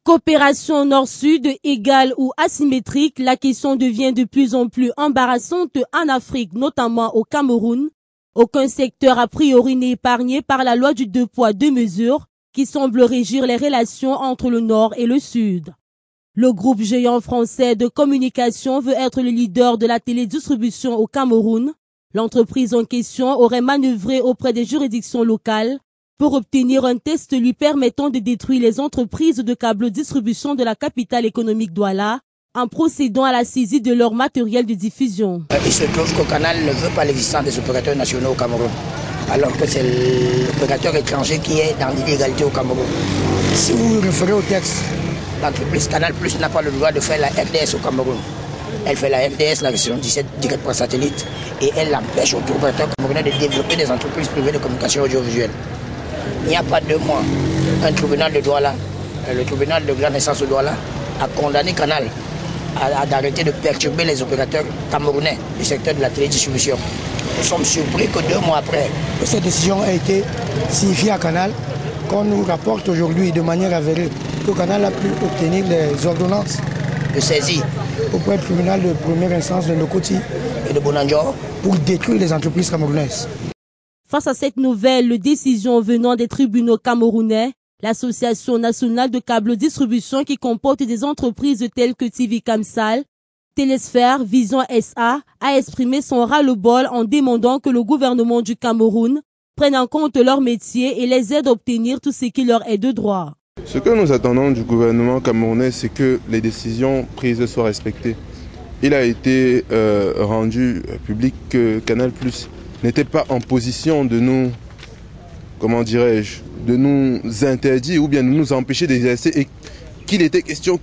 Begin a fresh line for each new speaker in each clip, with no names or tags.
Coopération nord-sud égale ou asymétrique, la question devient de plus en plus embarrassante en Afrique, notamment au Cameroun. Aucun secteur a priori n'est épargné par la loi du 2 poids 2 mesures qui semble régir les relations entre le nord et le sud. Le groupe géant français de communication veut être le leader de la télédistribution au Cameroun. L'entreprise en question aurait manœuvré auprès des juridictions locales pour obtenir un test lui permettant de détruire les entreprises de câble distribution de la capitale économique Douala en procédant à la saisie de leur matériel de diffusion.
Il se trouve qu'au Canal ne veut pas l'existence des opérateurs nationaux au Cameroun, alors que c'est l'opérateur étranger qui est dans l'illégalité au Cameroun. Si vous vous référez au texte, l'entreprise Canal Plus n'a pas le droit de faire la RDS au Cameroun. Elle fait la RDS, la réception 17 direct par satellite, et elle empêche aux opérateurs camerounais de développer des entreprises privées de communication audiovisuelle. Il n'y a pas 2 mois, un tribunal de Douala, le tribunal de grande instance de Douala, a condamné Canal d'arrêter de perturber les opérateurs camerounais du secteur de la télédistribution. Nous sommes surpris que 2 mois après, cette décision a été signifiée à Canal, qu'on nous rapporte aujourd'hui de manière avérée que Canal a pu obtenir les ordonnances de saisie auprès du tribunal de première instance de Nokoti et de Bonanjor pour détruire les entreprises camerounaises.
Face à cette nouvelle décision venant des tribunaux camerounais, l'Association nationale de câble distribution qui comporte des entreprises telles que TV Kamsal, Télésphère, Vision SA a exprimé son ras-le-bol en demandant que le gouvernement du Cameroun prenne en compte leur métier et les aide à obtenir tout ce qui leur est de droit.
Ce que nous attendons du gouvernement camerounais, c'est que les décisions prises soient respectées. Il a été rendu public que Canal+ n'était pas en position de nous, comment dirais-je, de nous interdire ou bien de nous empêcher d'exercer et qu'il était question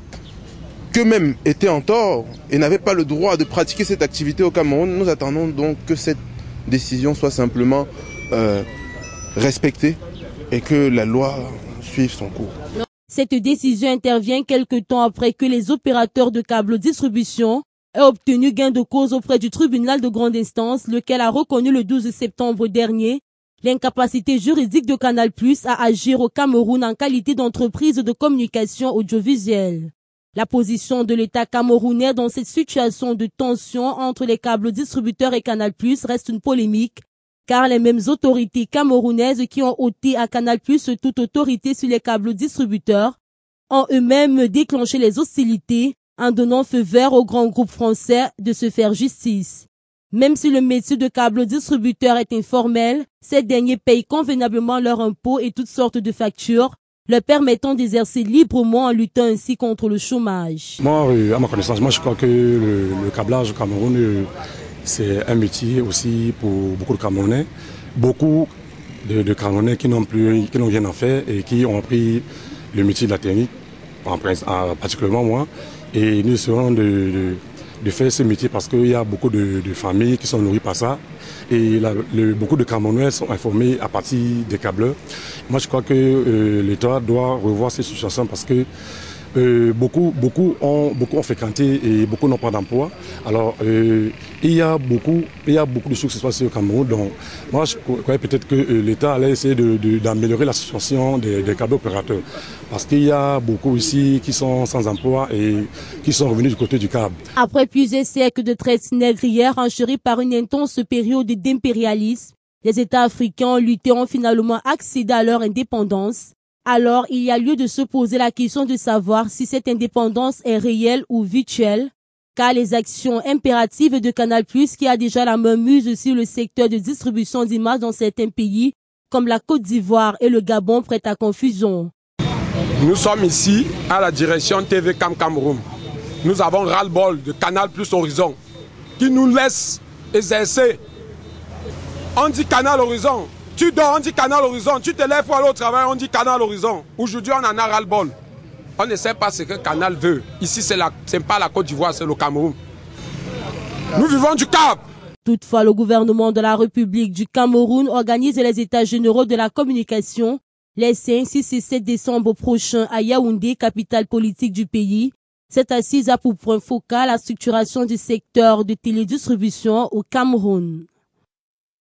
qu'eux-mêmes étaient en tort et n'avaient pas le droit de pratiquer cette activité au Cameroun. Nous attendons donc que cette décision soit simplement respectée et que la loi suive son cours.
Cette décision intervient quelque temps après que les opérateurs de câble distribution aient obtenu gain de cause auprès du tribunal de grande instance, lequel a reconnu le 12 septembre dernier l'incapacité juridique de Canal+ à agir au Cameroun en qualité d'entreprise de communication audiovisuelle. La position de l'État camerounais dans cette situation de tension entre les câbles distributeurs et Canal+ reste une polémique, car les mêmes autorités camerounaises qui ont ôté à Canal+ toute autorité sur les câbles distributeurs ont eux-mêmes déclenché les hostilités en donnant feu vert aux grands groupes français de se faire justice. Même si le métier de câble distributeur est informel, ces derniers payent convenablement leurs impôts et toutes sortes de factures, leur permettant d'exercer librement en luttant ainsi contre le chômage.
Moi, à ma connaissance, je crois que le câblage au Cameroun, c'est un métier aussi pour beaucoup de Camerounais. Beaucoup de Camerounais qui n'ont rien à faire et qui ont appris le métier de la technique, particulièrement moi. Et nous serons de faire ce métier parce qu'il y a beaucoup de familles qui sont nourries par ça. Et beaucoup de Camerounais sont informés à partir des câbleurs. Moi, je crois que l'État doit revoir cette situation parce que beaucoup ont fréquenté et beaucoup n'ont pas d'emploi. Alors, il y a beaucoup de choses qui se passent au Cameroun. Donc, moi, je croyais peut-être que l'État allait essayer d'améliorer la situation des câbles opérateurs. Parce qu'il y a beaucoup ici qui sont sans emploi et qui sont revenus du côté du câble.
Après plusieurs siècles de traite négrière enchérie par une intense période d'impérialisme, les États africains ont lutté ont finalement accédé à leur indépendance. Alors, il y a lieu de se poser la question de savoir si cette indépendance est réelle ou virtuelle, car les actions impératives de Canal+, qui a déjà la main mise sur le secteur de distribution d'images dans certains pays, comme la Côte d'Ivoire et le Gabon, prêtent à confusion.
Nous sommes ici à la direction TV Cameroun. Nous avons ras-le-bol de Canal+ Horizon, qui nous laisse exercer. On dit Canal Horizon. Tu dors, on dit Canal Horizon. Tu te lèves pour aller au travail, on dit Canal Horizon. Aujourd'hui, on en a ras-le-bol. On ne sait pas ce que Canal veut. Ici, c'est pas la Côte d'Ivoire, c'est le Cameroun. Nous vivons du Cap.
Toutefois, le gouvernement de la République du Cameroun organise les États généraux de la communication les 5, 6 et 7 décembre prochains à Yaoundé, capitale politique du pays. Cette assise a pour point focal la structuration du secteur de télédistribution au Cameroun.